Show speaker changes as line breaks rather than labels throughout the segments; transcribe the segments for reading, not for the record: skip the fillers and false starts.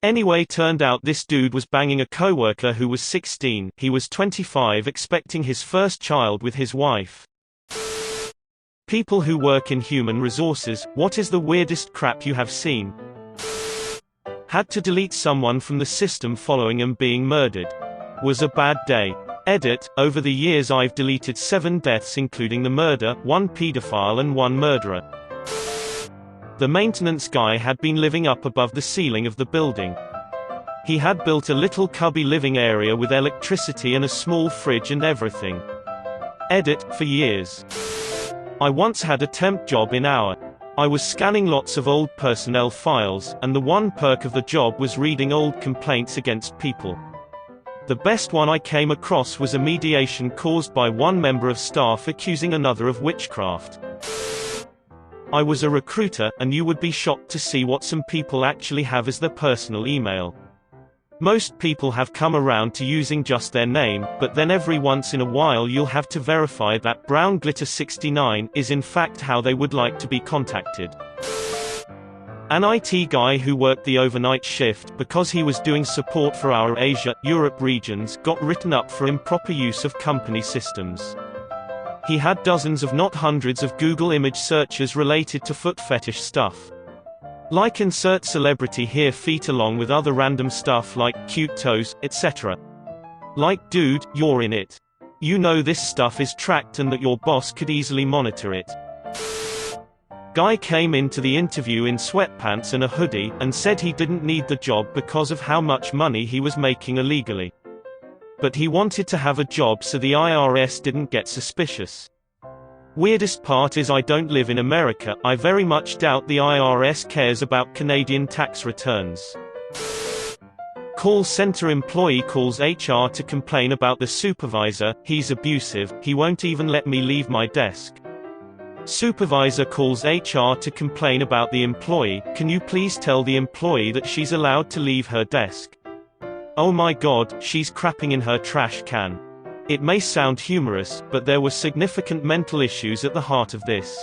Anyway, turned out this dude was banging a coworker who was 16, he was 25, expecting his first child with his wife. People who work in human resources, what is the weirdest crap you have seen? Had to delete someone from the system following them being murdered. Was a bad day. Edit, over the years I've deleted 7 deaths including the murder, 1 pedophile and 1 murderer. The maintenance guy had been living up above the ceiling of the building. He had built a little cubby living area with electricity and a small fridge and everything. Edit, for years. I once had a temp job in our. I was scanning lots of old personnel files, and the one perk of the job was reading old complaints against people. The best one I came across was a mediation caused by one member of staff accusing another of witchcraft. I was a recruiter, and you would be shocked to see what some people actually have as their personal email. Most people have come around to using just their name, but then every once in a while you'll have to verify that Brown Glitter 69 is in fact how they would like to be contacted. An IT guy who worked the overnight shift because he was doing support for our Asia, Europe regions got written up for improper use of company systems. He had dozens of not hundreds of Google image searches related to foot fetish stuff. Like insert celebrity here feet along with other random stuff like cute toes, etc. Like dude, you're in it. You know this stuff is tracked and that your boss could easily monitor it. Guy came into the interview in sweatpants and a hoodie, and said he didn't need the job because of how much money he was making illegally. But he wanted to have a job so the IRS didn't get suspicious. Weirdest part is I don't live in America, I very much doubt the IRS cares about Canadian tax returns. Call center employee calls HR to complain about the supervisor, he's abusive, he won't even let me leave my desk. Supervisor calls HR to complain about the employee, can you please tell the employee that she's allowed to leave her desk? Oh my god, she's crapping in her trash can. It may sound humorous, but there were significant mental issues at the heart of this.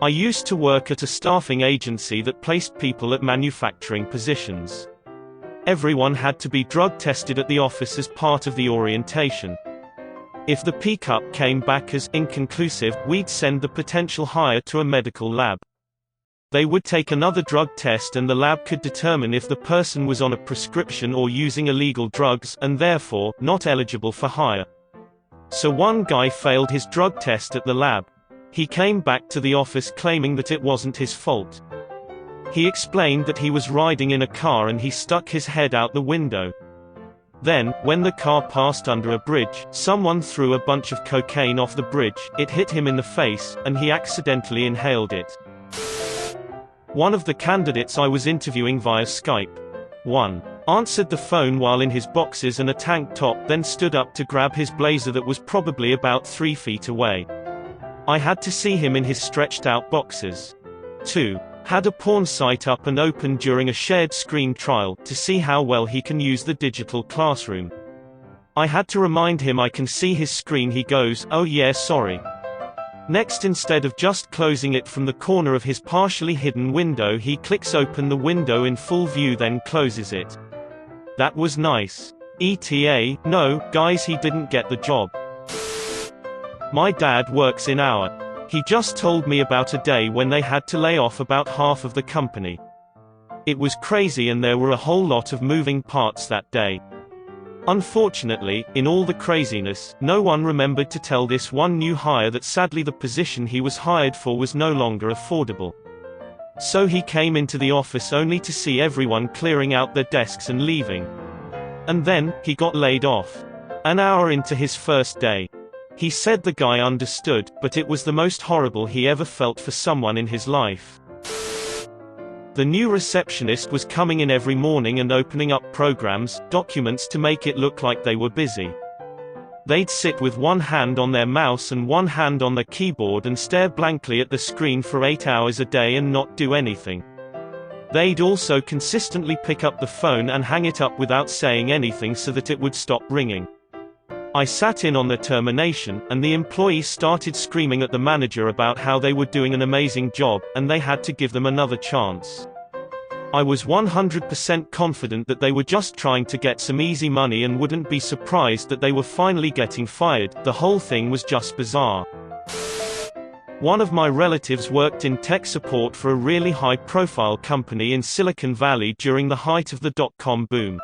I used to work at a staffing agency that placed people at manufacturing positions. Everyone had to be drug tested at the office as part of the orientation. If the pickup came back as inconclusive, we'd send the potential hire to a medical lab. They would take another drug test and the lab could determine if the person was on a prescription or using illegal drugs, and therefore, not eligible for hire. So one guy failed his drug test at the lab. He came back to the office claiming that it wasn't his fault. He explained that he was riding in a car and he stuck his head out the window. Then, when the car passed under a bridge, someone threw a bunch of cocaine off the bridge, it hit him in the face, and he accidentally inhaled it. One of the candidates I was interviewing via Skype. 1. Answered the phone while in his boxers and a tank top, then stood up to grab his blazer that was probably about 3 feet away. I had to see him in his stretched out boxers. 2. Had a porn site up and open during a shared screen trial, to see how well he can use the digital classroom. I had to remind him I can see his screen, he goes, oh yeah sorry. Next, instead of just closing it from the corner of his partially hidden window, he clicks open the window in full view then closes it. That was nice. ETA, no, guys, he didn't get the job. My dad works in our. He just told me about a day when they had to lay off about half of the company. It was crazy and there were a whole lot of moving parts that day. Unfortunately, in all the craziness, no one remembered to tell this one new hire that sadly the position he was hired for was no longer affordable. So he came into the office only to see everyone clearing out their desks and leaving. And then, he got laid off. An hour into his first day. He said the guy understood, but it was the most horrible he ever felt for someone in his life. The new receptionist was coming in every morning and opening up programs, documents to make it look like they were busy. They'd sit with one hand on their mouse and one hand on their keyboard and stare blankly at the screen for 8 hours a day and not do anything. They'd also consistently pick up the phone and hang it up without saying anything so that it would stop ringing. I sat in on the termination, and the employees started screaming at the manager about how they were doing an amazing job, and they had to give them another chance. I was 100% confident that they were just trying to get some easy money and wouldn't be surprised that they were finally getting fired. The whole thing was just bizarre. One of my relatives worked in tech support for a really high-profile company in Silicon Valley during the height of the dot-com boom.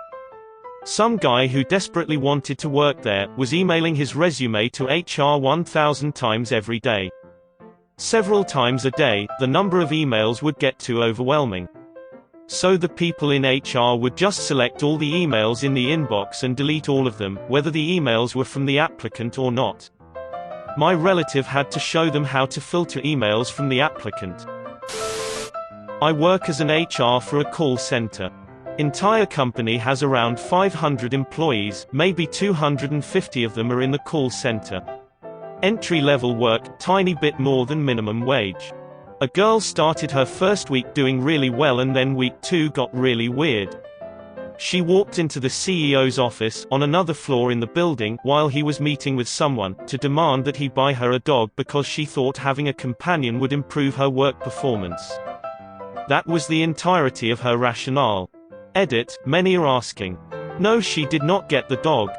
Some guy who desperately wanted to work there was emailing his resume to HR 1,000 times every day. Several times a day, the number of emails would get too overwhelming. So the people in HR would just select all the emails in the inbox and delete all of them, whether the emails were from the applicant or not. My relative had to show them how to filter emails from the applicant. I work as an HR for a call center. Entire company has around 500 employees, maybe 250 of them are in the call center. Entry-level work, tiny bit more than minimum wage. A girl started her first week doing really well and then week 2 got really weird. She walked into the CEO's office, on another floor in the building, while he was meeting with someone, to demand that he buy her a dog because she thought having a companion would improve her work performance. That was the entirety of her rationale. Edit, many are asking. No, she did not get the dog.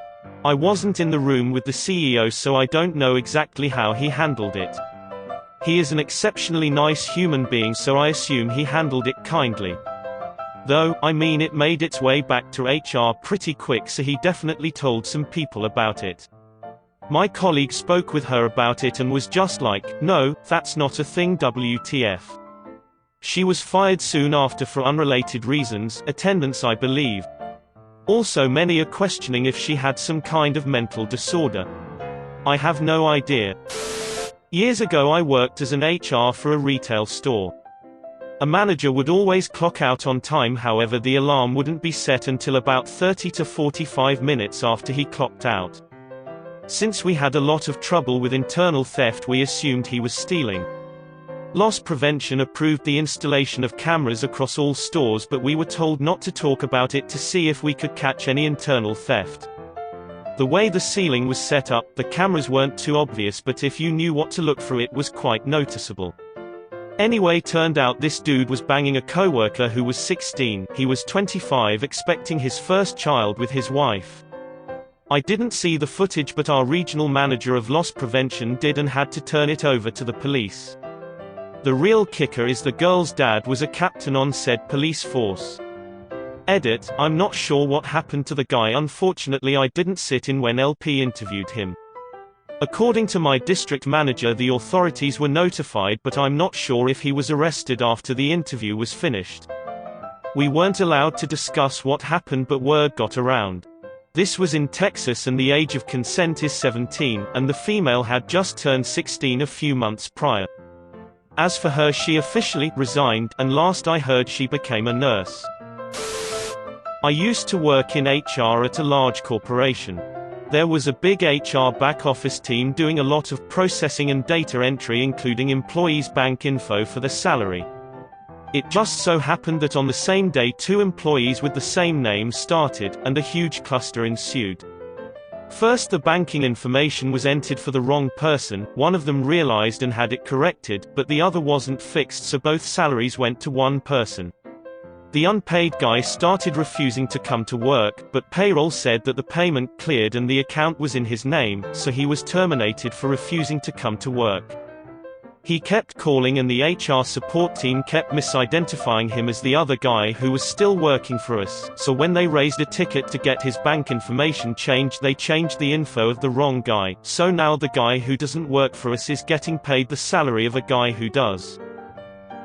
I wasn't in the room with the CEO, so I don't know exactly how he handled it. He is an exceptionally nice human being, so I assume he handled it kindly. Though, I mean, it made its way back to HR pretty quick, so he definitely told some people about it. My colleague spoke with her about it and was just like, no, that's not a thing, WTF. She was fired soon after for unrelated reasons, attendance I believe. Also many are questioning if she had some kind of mental disorder. I have no idea. Years ago I worked as an HR for a retail store. A manager would always clock out on time, however the alarm wouldn't be set until about 30 to 45 minutes after he clocked out. Since we had a lot of trouble with internal theft, we assumed he was stealing. Loss Prevention approved the installation of cameras across all stores, but we were told not to talk about it to see if we could catch any internal theft. The way the ceiling was set up, the cameras weren't too obvious, but if you knew what to look for it was quite noticeable. Anyway, turned out this dude was banging a coworker who was 16, he was 25, expecting his first child with his wife. I didn't see the footage, but our regional manager of loss prevention did and had to turn it over to the police. The real kicker is the girl's dad was a captain on said police force. Edit, I'm not sure what happened to the guy, unfortunately I didn't sit in when LP interviewed him. According to my district manager, the authorities were notified, but I'm not sure if he was arrested after the interview was finished. We weren't allowed to discuss what happened, but word got around. This was in Texas and the age of consent is 17, and the female had just turned 16 a few months prior. As for her, she officially resigned, and last I heard she became a nurse. I used to work in HR at a large corporation. There was a big HR back-office team doing a lot of processing and data entry, including employees' bank info for their salary. It just so happened that on the same day 2 employees with the same name started, and a huge cluster ensued. First, the banking information was entered for the wrong person, one of them realized and had it corrected, but the other wasn't fixed, so both salaries went to one person. The unpaid guy started refusing to come to work, but payroll said that the payment cleared and the account was in his name, so he was terminated for refusing to come to work. He kept calling and the HR support team kept misidentifying him as the other guy who was still working for us, so when they raised a ticket to get his bank information changed, they changed the info of the wrong guy, so now the guy who doesn't work for us is getting paid the salary of a guy who does.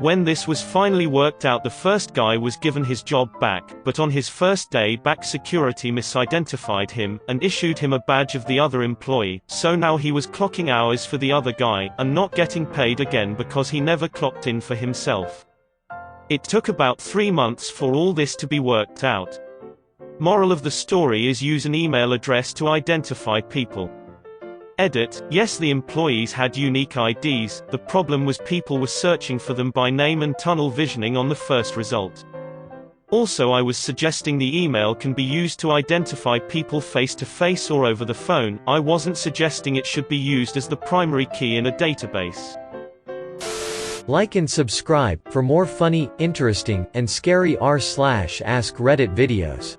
When this was finally worked out, the first guy was given his job back, but on his first day back security misidentified him, and issued him a badge of the other employee, so now he was clocking hours for the other guy, and not getting paid again because he never clocked in for himself. It took about 3 months for all this to be worked out. Moral of the story is use an email address to identify people. Edit, yes, the employees had unique IDs, the problem was people were searching for them by name and tunnel visioning on the first result. Also, I was suggesting the email can be used to identify people face to face or over the phone, I wasn't suggesting it should be used as the primary key in a database.
Like and subscribe for more funny, interesting, and scary r/ask Reddit videos.